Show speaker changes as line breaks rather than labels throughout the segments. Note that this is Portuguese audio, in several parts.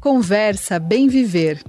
Conversa Bem Viver.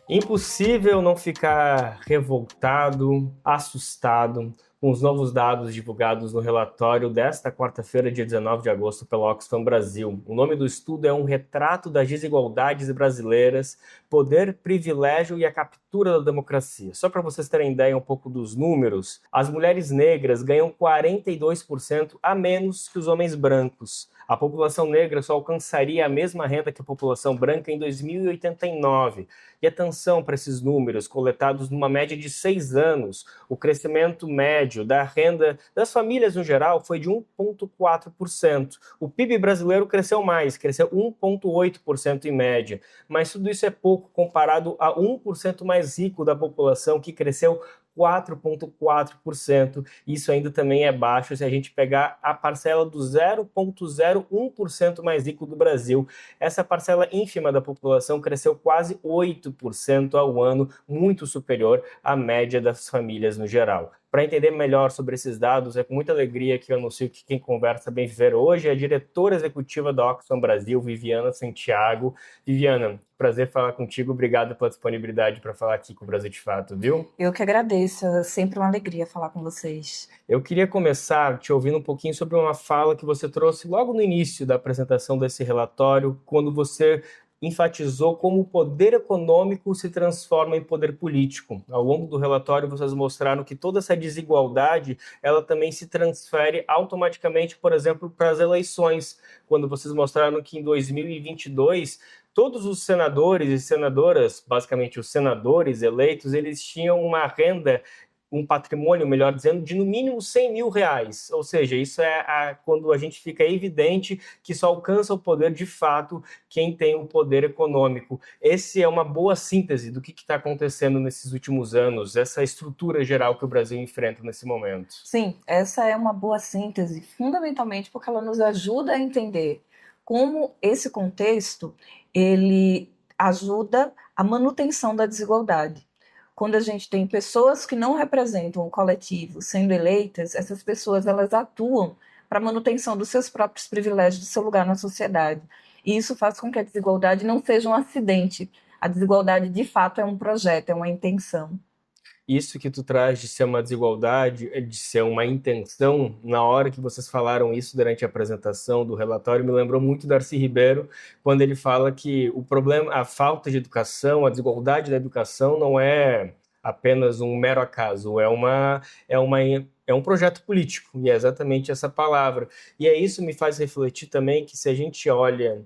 Impossível não ficar revoltado, assustado com os novos dados divulgados no relatório desta quarta-feira, dia 19 de agosto, pela Oxfam Brasil. O nome do estudo é Um Retrato das Desigualdades Brasileiras, Poder, Privilégio e a Captura da Democracia. Só para vocês terem ideia um pouco dos números, as mulheres negras ganham 42% a menos que os homens brancos. A população negra só alcançaria a mesma renda que a população branca em 2089. E atenção para esses números, coletados numa média de 6 anos, o crescimento médio da renda das famílias no geral foi de 1,4%. O PIB brasileiro cresceu mais, cresceu 1,8% em média. Mas tudo isso é pouco comparado a 1% mais rico da população, que cresceu 4,4%. Isso ainda também é baixo se a gente pegar a parcela do 0,01% mais rico do Brasil. Essa parcela ínfima da população cresceu quase 8% ao ano, muito superior à média das famílias no geral. Para entender melhor sobre esses dados, é com muita alegria que eu anuncio que quem conversa Bem Viver hoje é a diretora executiva da Oxfam Brasil, Viviana Santiago. Viviana, prazer falar contigo, obrigado pela disponibilidade para falar aqui com o Brasil de Fato, viu?
Eu que agradeço, é sempre uma alegria falar com vocês.
Eu queria começar te ouvindo um pouquinho sobre uma fala que você trouxe logo no início da apresentação desse relatório, quando você enfatizou como o poder econômico se transforma em poder político. Ao longo do relatório, vocês mostraram que toda essa desigualdade, ela também se transfere automaticamente, por exemplo, para as eleições, quando vocês mostraram que em 2022, todos os senadores e senadoras, basicamente os senadores eleitos, eles tinham uma renda, um patrimônio, melhor dizendo, de no mínimo 100 mil reais. Ou seja, isso é quando a gente fica evidente que só alcança o poder de fato quem tem o poder econômico. Essa é uma boa síntese do que está acontecendo nesses últimos anos, essa estrutura geral que o Brasil enfrenta nesse momento.
Sim, essa é uma boa síntese, fundamentalmente porque ela nos ajuda a entender como esse contexto ele ajuda a manutenção da desigualdade. Quando a gente tem pessoas que não representam o coletivo sendo eleitas, essas pessoas elas atuam para a manutenção dos seus próprios privilégios, do seu lugar na sociedade. E isso faz com que a desigualdade não seja um acidente. A desigualdade, de fato, é um projeto, é uma intenção.
Isso que tu traz de ser uma desigualdade, de ser uma intenção, na hora que vocês falaram isso durante a apresentação do relatório, me lembrou muito Darcy Ribeiro, quando ele fala que o problema, a falta de educação, a desigualdade da educação não é apenas um mero acaso, é um projeto político, e é exatamente essa palavra. E isso me faz refletir também que se a gente olha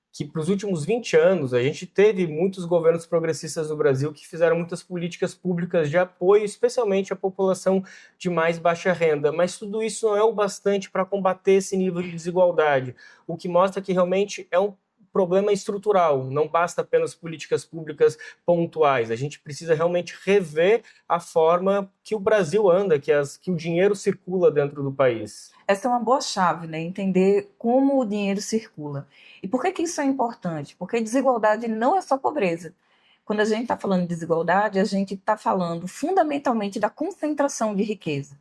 que para os últimos 20 anos a gente teve muitos governos progressistas no Brasil que fizeram muitas políticas públicas de apoio, especialmente à população de mais baixa renda, mas tudo isso não é o bastante para combater esse nível de desigualdade, o que mostra que realmente é um problema estrutural, não basta apenas políticas públicas pontuais, a gente precisa realmente rever a forma que o Brasil anda, que o dinheiro circula dentro do país.
Essa é uma boa chave, né? Entender como o dinheiro circula. E por que isso é importante? Porque desigualdade não é só pobreza. Quando a gente está falando de desigualdade, a gente está falando fundamentalmente da concentração de riqueza.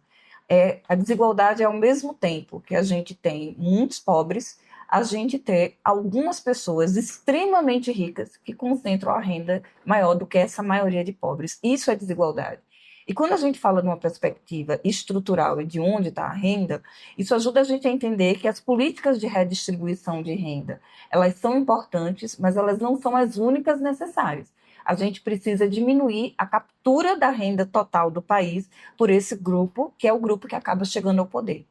A desigualdade é ao mesmo tempo que a gente tem muitos pobres, a gente tem algumas pessoas extremamente ricas que concentram a renda maior do que essa maioria de pobres. Isso é desigualdade. E quando a gente fala de uma perspectiva estrutural e de onde está a renda, isso ajuda a gente a entender que as políticas de redistribuição de renda, elas são importantes, mas elas não são as únicas necessárias. A gente precisa diminuir a captura da renda total do país por esse grupo, que é o grupo que acaba chegando ao poder.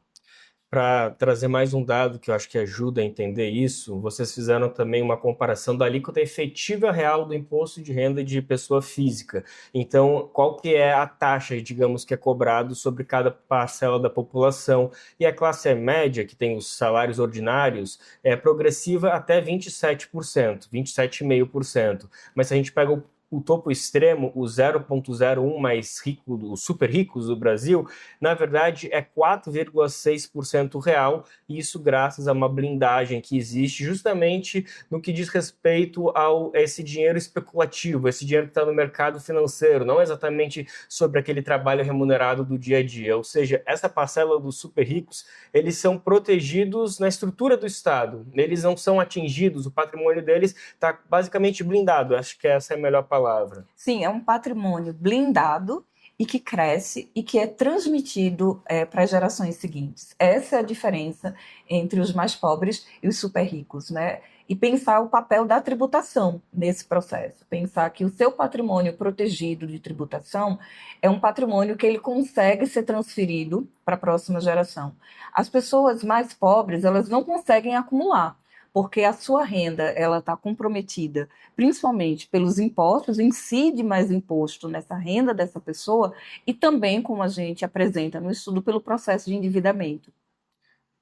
Para trazer mais um dado que eu acho que ajuda a entender isso, vocês fizeram também uma comparação da alíquota efetiva real do imposto de renda de pessoa física. Então, qual que é a taxa, digamos, que é cobrado sobre cada parcela da população? E a classe média, que tem os salários ordinários, é progressiva até 27%, 27,5%. Mas se a gente pega o topo extremo, o 0,01 mais rico, os super ricos do Brasil, na verdade é 4,6% real, e isso graças a uma blindagem que existe justamente no que diz respeito ao esse dinheiro especulativo, esse dinheiro que está no mercado financeiro, não exatamente sobre aquele trabalho remunerado do dia a dia. Ou seja, essa parcela dos super ricos, eles são protegidos na estrutura do Estado, eles não são atingidos, o patrimônio deles está basicamente blindado, acho que essa é a melhor palavra.
Sim, é um patrimônio blindado e que cresce e que é transmitido para as gerações seguintes. Essa é a diferença entre os mais pobres e os super ricos, né? E pensar o papel da tributação nesse processo. Pensar que o seu patrimônio protegido de tributação é um patrimônio que ele consegue ser transferido para a próxima geração. As pessoas mais pobres, elas não conseguem acumular, porque a sua renda ela está comprometida, principalmente pelos impostos, incide mais imposto nessa renda dessa pessoa e também, como a gente apresenta no estudo, pelo processo de endividamento.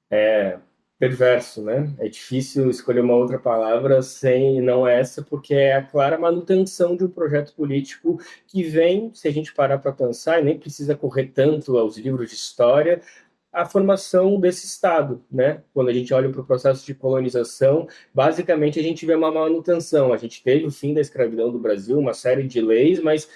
É perverso, né? É difícil escolher uma outra palavra sem não essa, porque é a clara manutenção de um projeto político que vem, se a gente parar para pensar, e nem precisa correr tanto aos livros de história, a formação desse Estado, né? Quando a gente olha para o processo de colonização, basicamente a gente vê uma manutenção. A gente teve o fim da escravidão do Brasil, uma série de leis, mas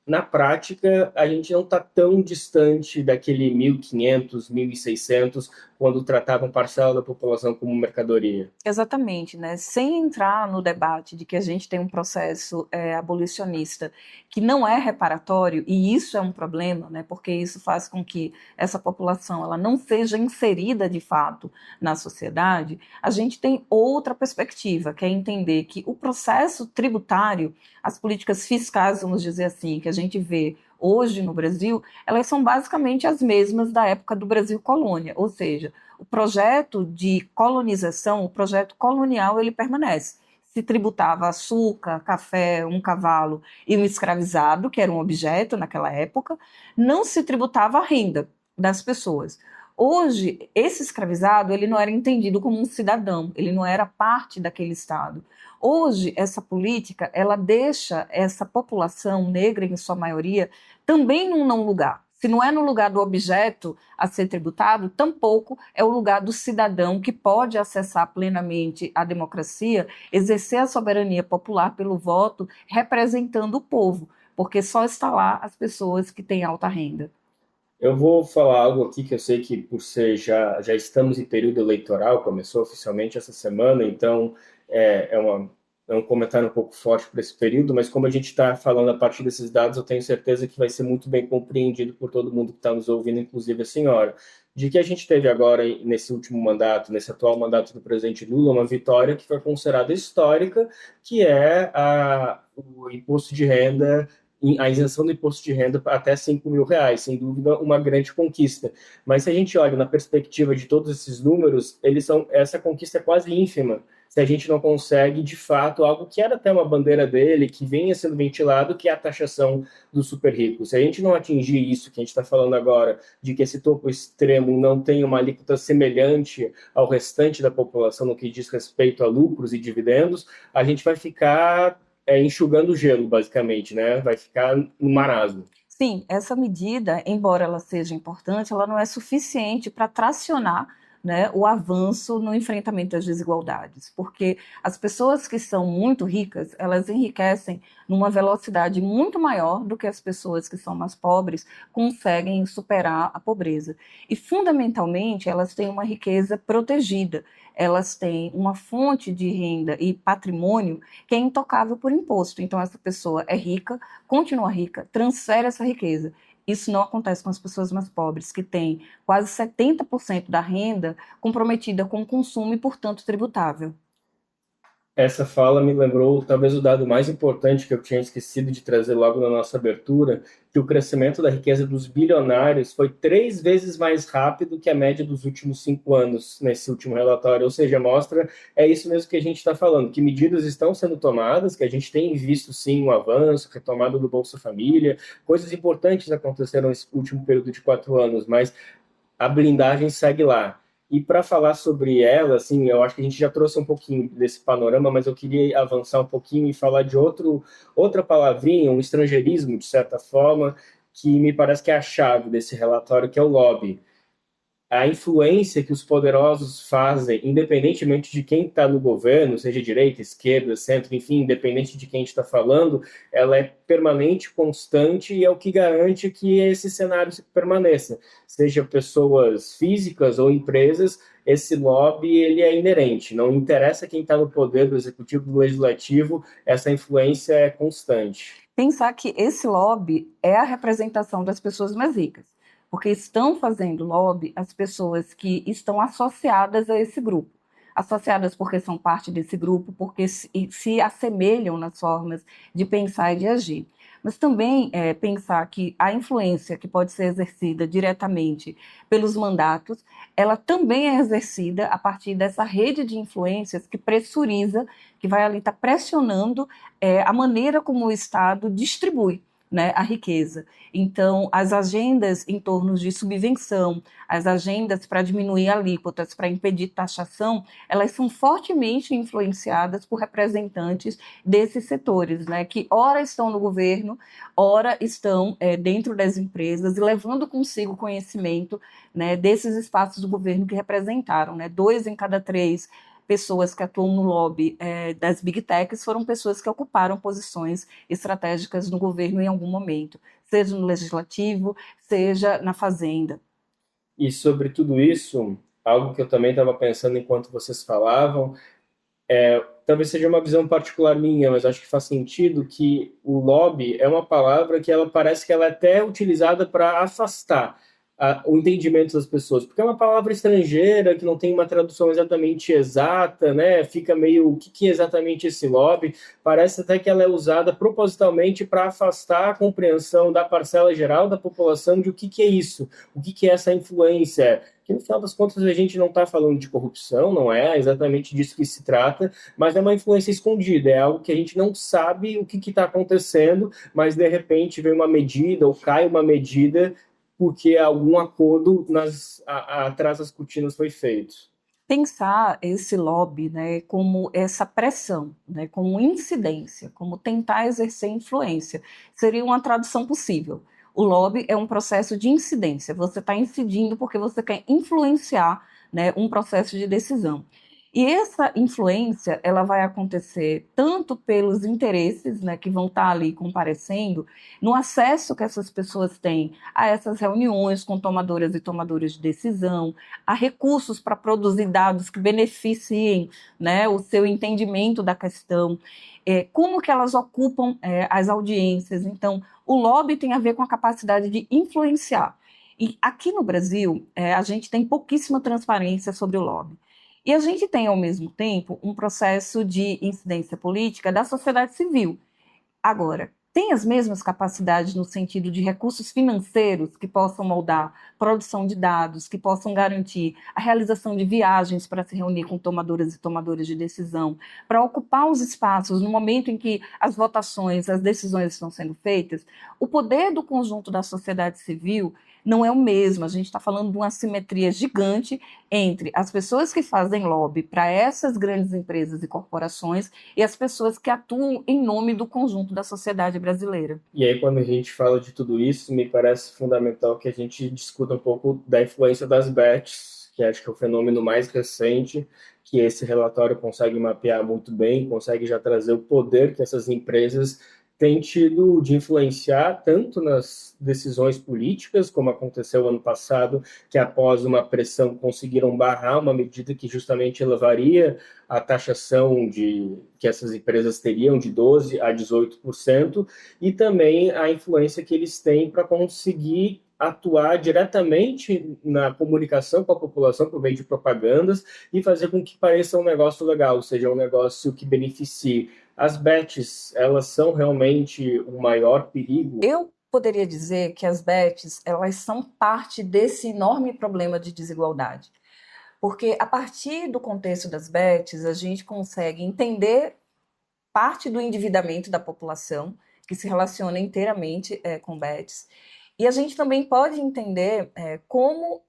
na prática a gente não está tão distante daquele 1500, 1600, quando tratavam parcela da população como mercadoria.
Exatamente, né? Sem entrar no debate de que a gente tem um processo abolicionista que não é reparatório, e isso é um problema, né? Porque isso faz com que essa população ela não seja inserida de fato na sociedade. A gente tem outra perspectiva, que é entender que o processo tributário, as políticas fiscais, vamos dizer assim, que a gente vê hoje no Brasil, elas são basicamente as mesmas da época do Brasil colônia, ou seja, o projeto de colonização, o projeto colonial, ele permanece. Se tributava açúcar, café, um cavalo e um escravizado, que era um objeto naquela época, não se tributava a renda das pessoas. Hoje, esse escravizado ele não era entendido como um cidadão, ele não era parte daquele Estado. Hoje, essa política, ela deixa essa população negra, em sua maioria, também num não lugar. Se não é no lugar do objeto a ser tributado, tampouco é o lugar do cidadão que pode acessar plenamente a democracia, exercer a soberania popular pelo voto, representando o povo, porque só está lá as pessoas que têm alta renda.
Eu vou falar algo aqui que eu sei que, por ser já estamos em período eleitoral, começou oficialmente essa semana, então é um comentário um pouco forte para esse período, mas como a gente está falando a partir desses dados, eu tenho certeza que vai ser muito bem compreendido por todo mundo que está nos ouvindo, inclusive a senhora, de que a gente teve agora, nesse último mandato, nesse atual mandato do presidente Lula, uma vitória que foi considerada histórica, que é o imposto de renda, a isenção do imposto de renda até R$ 5.000, sem dúvida uma grande conquista. Mas se a gente olha na perspectiva de todos esses números, essa conquista é quase ínfima, se a gente não consegue, de fato, algo que era até uma bandeira dele, que vinha sendo ventilado, que é a taxação dos super ricos. Se a gente não atingir isso que a gente está falando agora, de que esse topo extremo não tem uma alíquota semelhante ao restante da população no que diz respeito a lucros e dividendos, a gente vai ficar enxugando gelo, basicamente, né? Vai ficar no marasmo.
Sim, essa medida, embora ela seja importante, ela não é suficiente para tracionar, né, o avanço no enfrentamento das desigualdades, porque as pessoas que são muito ricas, elas enriquecem numa velocidade muito maior do que as pessoas que são mais pobres conseguem superar a pobreza. E, fundamentalmente, elas têm uma riqueza protegida, elas têm uma fonte de renda e patrimônio que é intocável por imposto. Então, essa pessoa é rica, continua rica, transfere essa riqueza. Isso não acontece com as pessoas mais pobres, que têm quase 70% da renda comprometida com o consumo e, portanto, tributável.
Essa fala me lembrou talvez o dado mais importante que eu tinha esquecido de trazer logo na nossa abertura, que o crescimento da riqueza dos bilionários foi 3 vezes mais rápido que a média dos últimos 5 anos nesse último relatório, ou seja, mostra, é isso mesmo que a gente está falando, que medidas estão sendo tomadas, que a gente tem visto sim um avanço, retomada do Bolsa Família, coisas importantes aconteceram nesse último período de 4 anos, mas a blindagem segue lá. E para falar sobre ela, assim, eu acho que a gente já trouxe um pouquinho desse panorama, mas eu queria avançar um pouquinho e falar de outra palavrinha, um estrangeirismo, de certa forma, que me parece que é a chave desse relatório, que é o lobby. A influência que os poderosos fazem, independentemente de quem está no governo, seja direita, esquerda, centro, enfim, independente de quem está falando, ela é permanente, constante e é o que garante que esse cenário permaneça. Seja pessoas físicas ou empresas, esse lobby ele é inerente. Não interessa quem está no poder do executivo, do legislativo, essa influência é constante.
Pensar que esse lobby é a representação das pessoas mais ricas, porque estão fazendo lobby as pessoas que estão associadas a esse grupo. Associadas porque são parte desse grupo, porque se assemelham nas formas de pensar e de agir. Mas também pensar que a influência que pode ser exercida diretamente pelos mandatos, ela também é exercida a partir dessa rede de influências que pressuriza, que vai ali estar pressionando a maneira como o Estado distribui, né, a riqueza. Então, as agendas em torno de subvenção, as agendas para diminuir alíquotas, para impedir taxação, elas são fortemente influenciadas por representantes desses setores, né, que ora estão no governo, ora estão dentro das empresas e levando consigo conhecimento, né, desses espaços do governo que representaram, né, 2 em cada 3 pessoas que atuam no lobby das Big Techs foram pessoas que ocuparam posições estratégicas no governo em algum momento, seja no legislativo, seja na fazenda.
E sobre tudo isso, algo que eu também estava pensando enquanto vocês falavam, talvez seja uma visão particular minha, mas acho que faz sentido que o lobby é uma palavra que ela parece que ela é até utilizada para afastar o entendimento das pessoas, porque é uma palavra estrangeira que não tem uma tradução exatamente exata, né? Fica meio o que é exatamente esse lobby? Parece até que ela é usada propositalmente para afastar a compreensão da parcela geral da população de o que é isso, o que é essa influência. Que no final das contas a gente não está falando de corrupção, não é exatamente disso que se trata, mas é uma influência escondida, é algo que a gente não sabe o que está acontecendo, mas de repente vem uma medida ou cai uma medida porque algum acordo atrás das cortinas foi feito.
Pensar esse lobby, né, como essa pressão, né, como incidência, como tentar exercer influência, seria uma tradução possível. O lobby é um processo de incidência, você está incidindo porque você quer influenciar, né, um processo de decisão. E essa influência, ela vai acontecer tanto pelos interesses, né, que vão estar ali comparecendo, no acesso que essas pessoas têm a essas reuniões com tomadoras e tomadores de decisão, a recursos para produzir dados que beneficiem, né, o seu entendimento da questão, como que elas ocupam as audiências. Então, o lobby tem a ver com a capacidade de influenciar. E aqui no Brasil, a gente tem pouquíssima transparência sobre o lobby. E a gente tem, ao mesmo tempo, um processo de incidência política da sociedade civil. Agora, tem as mesmas capacidades no sentido de recursos financeiros que possam moldar produção de dados, que possam garantir a realização de viagens para se reunir com tomadoras e tomadores de decisão, para ocupar os espaços no momento em que as votações, as decisões estão sendo feitas? O poder do conjunto da sociedade civil não é o mesmo. A gente está falando de uma assimetria gigante entre as pessoas que fazem lobby para essas grandes empresas e corporações e as pessoas que atuam em nome do conjunto da sociedade brasileira.
E aí, quando a gente fala de tudo isso, me parece fundamental que a gente discuta um pouco da influência das bets, que acho que é o fenômeno mais recente, que esse relatório consegue mapear muito bem, consegue já trazer o poder que essas empresas tem tido de influenciar tanto nas decisões políticas, como aconteceu ano passado, que após uma pressão conseguiram barrar uma medida que justamente elevaria a taxação que essas empresas teriam de 12% a 18%, e também a influência que eles têm para conseguir atuar diretamente na comunicação com a população por meio de propagandas e fazer com que pareça um negócio legal, ou seja, um negócio que beneficie. As bets, elas são realmente o maior perigo?
Eu poderia dizer que as bets, elas são parte desse enorme problema de desigualdade. Porque a partir do contexto das bets, a gente consegue entender parte do endividamento da população, que se relaciona inteiramente com bets. E a gente também pode entender como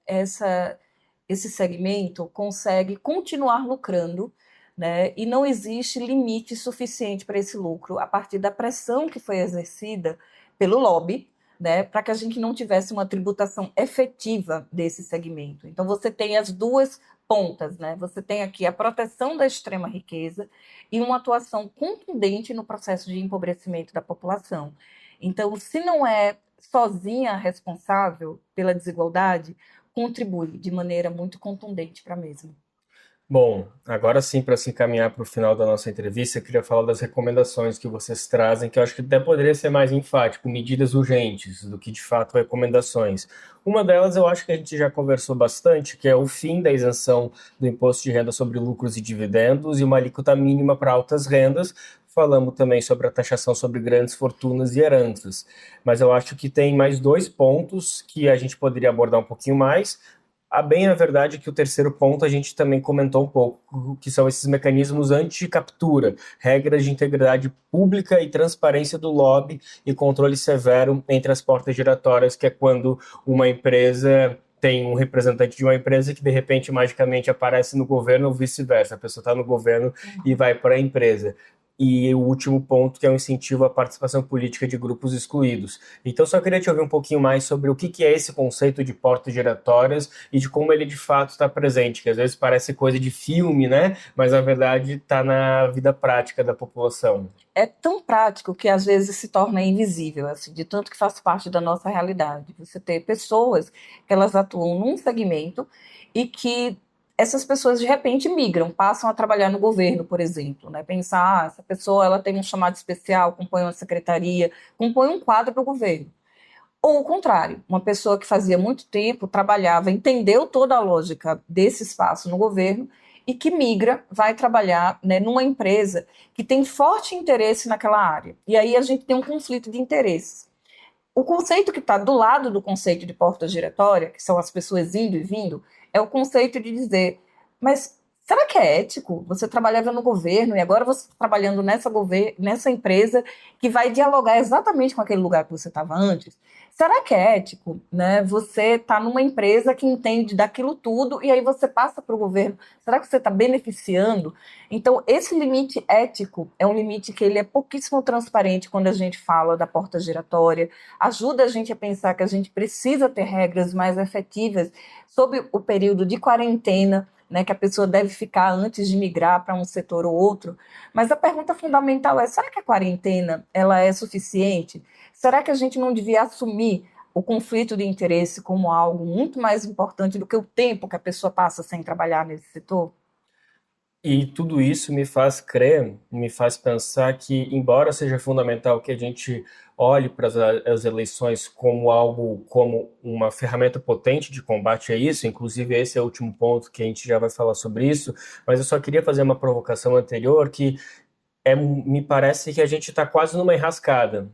esse segmento consegue continuar lucrando, né? E não existe limite suficiente para esse lucro a partir da pressão que foi exercida pelo lobby, né, para que a gente não tivesse uma tributação efetiva desse segmento. Então, você tem as duas pontas, né? Você tem aqui a proteção da extrema riqueza e uma atuação contundente no processo de empobrecimento da população. Então, se não é sozinha responsável pela desigualdade, contribui de maneira muito contundente para a mesma.
Bom, agora sim, para se encaminhar para o final da nossa entrevista, eu queria falar das recomendações que vocês trazem, que eu acho que até poderia ser mais enfático, medidas urgentes, do que de fato recomendações. Uma delas eu acho que a gente já conversou bastante, que é o fim da isenção do imposto de renda sobre lucros e dividendos e uma alíquota mínima para altas rendas. Falamos também sobre a taxação sobre grandes fortunas e heranças. Mas eu acho que tem mais dois pontos que a gente poderia abordar um pouquinho mais. A verdade é que o terceiro ponto a gente também comentou um pouco, que são esses mecanismos anti-captura, regras de integridade pública e transparência do lobby e controle severo entre as portas giratórias, que é quando uma empresa tem um representante de uma empresa que de repente magicamente aparece no governo ou vice-versa, a pessoa está no governo e vai para a empresa. E o último ponto, que é o incentivo à participação política de grupos excluídos. Então, só queria te ouvir um pouquinho mais sobre o que é esse conceito de portas giratórias e de como ele de fato está presente, que às vezes parece coisa de filme, né? Mas na verdade está na vida prática da população.
É tão prático que às vezes se torna invisível, assim, de tanto que faz parte da nossa realidade. Você ter pessoas que elas atuam num segmento e que essas pessoas de repente migram, passam a trabalhar no governo, por exemplo, né? Pensar, essa pessoa ela tem um chamado especial, compõe uma secretaria, compõe um quadro do governo. Ou o contrário, uma pessoa que fazia muito tempo, trabalhava, entendeu toda a lógica desse espaço no governo e que migra, vai trabalhar, né, numa empresa que tem forte interesse naquela área. E aí a gente tem um conflito de interesses. O conceito que está do lado do conceito de porta giratória, que são as pessoas indo e vindo, é o conceito de dizer, mas será que é ético? Você trabalhava no governo e agora você está trabalhando nessa empresa que vai dialogar exatamente com aquele lugar que você estava antes? Será que é ético, né? Você está numa empresa que entende daquilo tudo e aí você passa para o governo. Será que você está beneficiando? Então, esse limite ético é um limite que ele é pouquíssimo transparente quando a gente fala da porta giratória. Ajuda a gente a pensar que a gente precisa ter regras mais efetivas sobre o período de quarentena, né, que a pessoa deve ficar antes de migrar para um setor ou outro. Mas a pergunta fundamental é, será que a quarentena ela é suficiente? Será que a gente não devia assumir o conflito de interesse como algo muito mais importante do que o tempo que a pessoa passa sem trabalhar nesse setor?
E tudo isso me faz crer, me faz pensar que, embora seja fundamental que a gente olhe para as eleições como algo, como uma ferramenta potente de combate a isso, inclusive esse é o último ponto que a gente já vai falar sobre isso, mas eu só queria fazer uma provocação anterior que me parece que a gente está quase numa enrascada.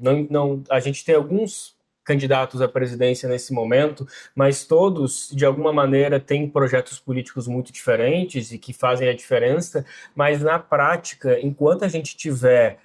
A gente tem alguns candidatos à presidência nesse momento, mas todos, de alguma maneira, têm projetos políticos muito diferentes e que fazem a diferença, mas na prática, enquanto a gente tiver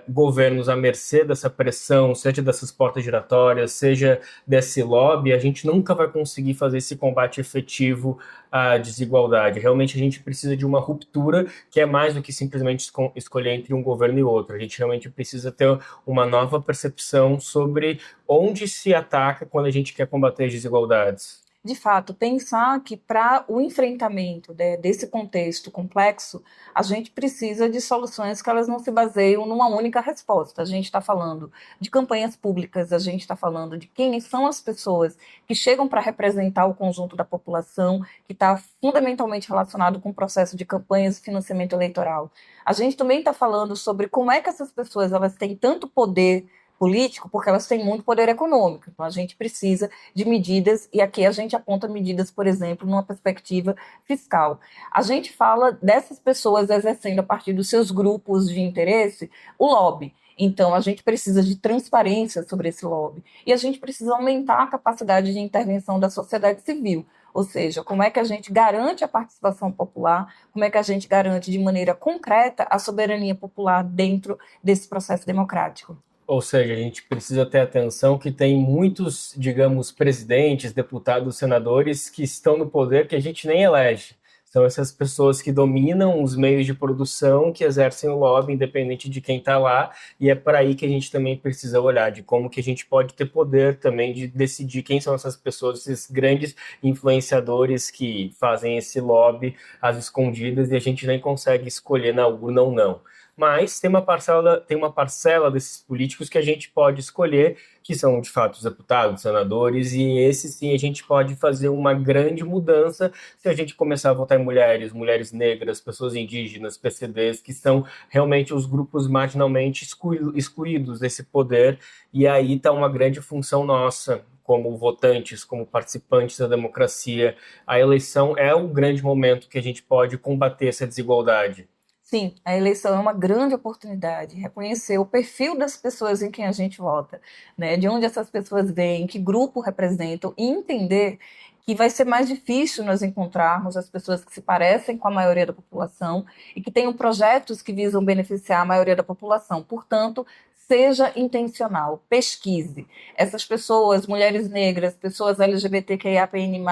governos à mercê dessa pressão, seja dessas portas giratórias, seja desse lobby, a gente nunca vai conseguir fazer esse combate efetivo à desigualdade. Realmente a gente precisa de uma ruptura que é mais do que simplesmente escolher entre um governo e outro. A gente realmente precisa ter uma nova percepção sobre onde se ataca quando a gente quer combater as desigualdades.
De fato, pensar que para o enfrentamento, né, desse contexto complexo, a gente precisa de soluções que elas não se baseiam numa única resposta. A gente está falando de campanhas públicas, a gente está falando de quem são as pessoas que chegam para representar o conjunto da população, que está fundamentalmente relacionado com o processo de campanhas e financiamento eleitoral. A gente também está falando sobre como é que essas pessoas elas têm tanto poder político, porque elas têm muito poder econômico. Então, a gente precisa de medidas, e aqui a gente aponta medidas, por exemplo, numa perspectiva fiscal. A gente fala dessas pessoas exercendo, a partir dos seus grupos de interesse, o lobby. Então, a gente precisa de transparência sobre esse lobby. E a gente precisa aumentar a capacidade de intervenção da sociedade civil. Ou seja, como é que a gente garante a participação popular, como é que a gente garante de maneira concreta a soberania popular dentro desse processo democrático.
Ou seja, a gente precisa ter atenção que tem muitos, digamos, presidentes, deputados, senadores que estão no poder que a gente nem elege. São essas pessoas que dominam os meios de produção, que exercem o lobby, independente de quem está lá, e é para aí que a gente também precisa olhar, de como que a gente pode ter poder também de decidir quem são essas pessoas, esses grandes influenciadores que fazem esse lobby às escondidas e a gente nem consegue escolher na urna ou não. Mas tem uma parcela desses políticos que a gente pode escolher, que são de fato os deputados, senadores, e esse sim a gente pode fazer uma grande mudança se a gente começar a votar em mulheres, mulheres negras, pessoas indígenas, PCDs, que são realmente os grupos marginalmente excluídos desse poder, e aí está uma grande função nossa, como votantes, como participantes da democracia. A eleição é o grande momento que a gente pode combater essa desigualdade.
Sim, a eleição é uma grande oportunidade, reconhecer o perfil das pessoas em quem a gente vota, né? De onde essas pessoas vêm, que grupo representam, e entender que vai ser mais difícil nós encontrarmos as pessoas que se parecem com a maioria da população e que tenham projetos que visam beneficiar a maioria da população. Portanto, seja intencional, pesquise. Essas pessoas, mulheres negras, pessoas LGBTQIAPN+,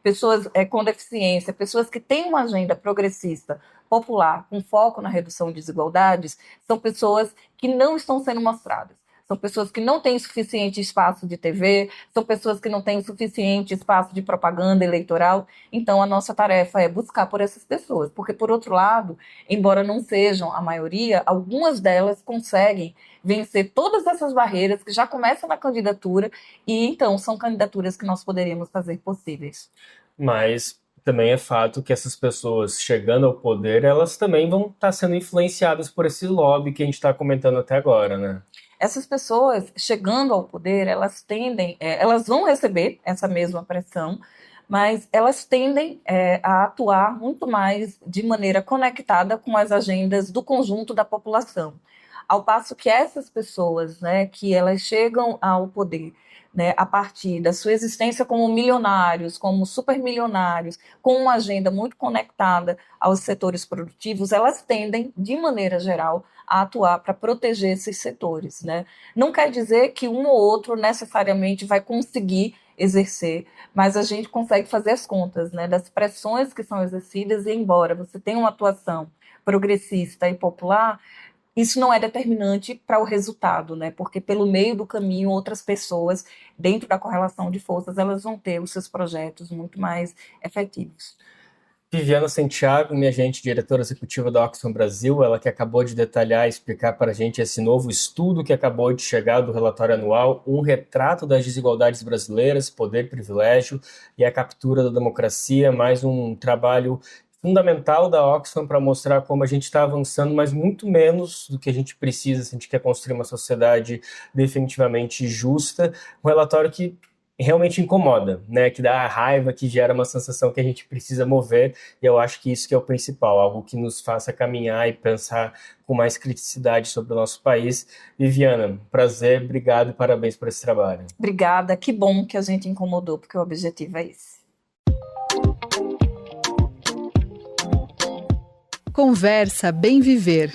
pessoas com deficiência, pessoas que têm uma agenda progressista, popular, com foco na redução de desigualdades, são pessoas que não estão sendo mostradas. São pessoas que não têm suficiente espaço de TV, são pessoas que não têm suficiente espaço de propaganda eleitoral. Então, a nossa tarefa é buscar por essas pessoas. Porque, por outro lado, embora não sejam a maioria, algumas delas conseguem vencer todas essas barreiras que já começam na candidatura e, então, são candidaturas que nós poderíamos fazer possíveis.
Mas também é fato que essas pessoas chegando ao poder, elas também vão estar sendo influenciadas por esse lobby que a gente está comentando até agora, né?
Essas pessoas chegando ao poder, elas tendem, elas vão receber essa mesma pressão, mas elas tendem a atuar muito mais de maneira conectada com as agendas do conjunto da população. Ao passo que essas pessoas, né, que elas chegam ao poder, né, a partir da sua existência como milionários, como supermilionários, com uma agenda muito conectada aos setores produtivos, elas tendem, de maneira geral, a atuar para proteger esses setores, né? Não quer dizer que um ou outro necessariamente vai conseguir exercer, mas a gente consegue fazer as contas, né, das pressões que são exercidas e, embora você tenha uma atuação progressista e popular, isso não é determinante para o resultado, né? Porque pelo meio do caminho, outras pessoas, dentro da correlação de forças, elas vão ter os seus projetos muito mais efetivos.
Viviana Santiago, minha agente, diretora executiva da Oxfam Brasil, ela que acabou de detalhar e explicar para a gente esse novo estudo que acabou de chegar do relatório anual, um retrato das desigualdades brasileiras, poder, privilégio e a captura da democracia, mais um trabalho fundamental da Oxfam para mostrar como a gente está avançando, mas muito menos do que a gente precisa se a gente quer construir uma sociedade definitivamente justa. Um relatório que realmente incomoda, né? Que dá raiva, que gera uma sensação que a gente precisa mover, e eu acho que isso que é o principal, algo que nos faça caminhar e pensar com mais criticidade sobre o nosso país. Viviana, prazer, obrigado e parabéns por esse trabalho.
Obrigada, que bom que a gente incomodou, porque o objetivo é esse.
Conversa Bem Viver.